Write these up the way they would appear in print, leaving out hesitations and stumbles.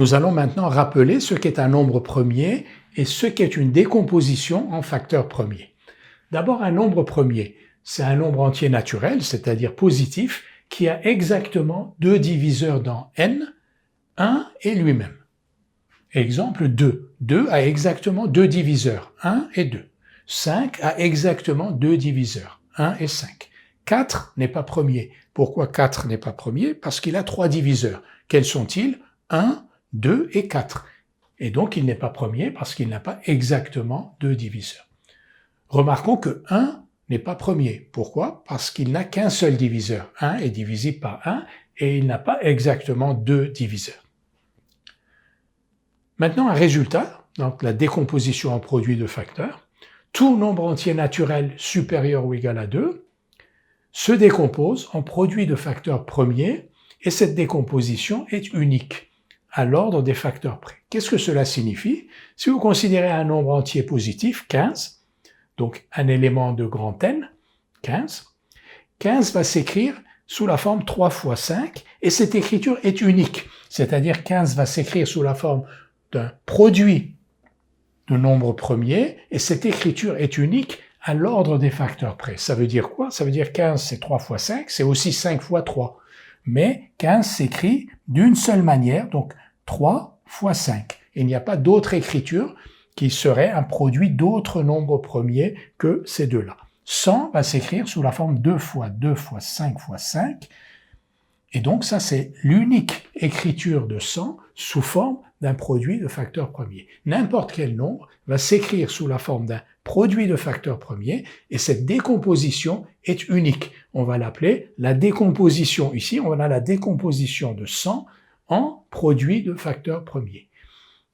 Nous allons maintenant rappeler ce qu'est un nombre premier et ce qu'est une décomposition en facteurs premiers. D'abord, un nombre premier, c'est un nombre entier naturel, c'est-à-dire positif, qui a exactement deux diviseurs dans n, 1 et lui-même. Exemple 2. 2 a exactement deux diviseurs, 1 et 2. 5 a exactement deux diviseurs, 1 et 5. 4 n'est pas premier. Pourquoi 4 n'est pas premier? Parce qu'il a trois diviseurs. Quels sont-ils? 1, 2 et 4. Et donc il n'est pas premier parce qu'il n'a pas exactement deux diviseurs. Remarquons que 1 n'est pas premier. Pourquoi? Parce qu'il n'a qu'un seul diviseur. 1 est divisible par 1 et il n'a pas exactement deux diviseurs. Maintenant un résultat, donc la décomposition en produit de facteurs. Tout nombre entier naturel supérieur ou égal à 2 se décompose en produit de facteurs premiers et cette décomposition est unique à l'ordre des facteurs près. Qu'est-ce que cela signifie? Si vous considérez un nombre entier positif, 15, donc un élément de grand N, 15, 15 va s'écrire sous la forme 3 fois 5 et cette écriture est unique, c'est-à-dire 15 va s'écrire sous la forme d'un produit de nombres premiers et cette écriture est unique à l'ordre des facteurs près. Ça veut dire quoi? Ça veut dire 15 c'est 3 fois 5, c'est aussi 5 fois 3. Mais 15 s'écrit d'une seule manière, donc 3 fois 5. Il n'y a pas d'autre écriture qui serait un produit d'autres nombres premiers que ces deux-là. 100 va s'écrire sous la forme 2 fois 2 fois 5 fois 5. Et donc ça, c'est l'unique écriture de 100 sous forme d'un produit de facteurs premiers. N'importe quel nombre va s'écrire sous la forme d'un produit de facteurs premiers et cette décomposition est unique. On va l'appeler la décomposition. Ici, on a la décomposition de 100 en produit de facteurs premiers.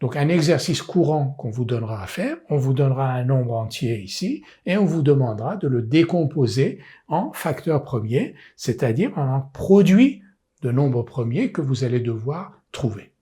Donc un exercice courant qu'on vous donnera à faire, on vous donnera un nombre entier ici et on vous demandera de le décomposer en facteurs premiers, c'est-à-dire en un produit de nombres premiers que vous allez devoir trouver.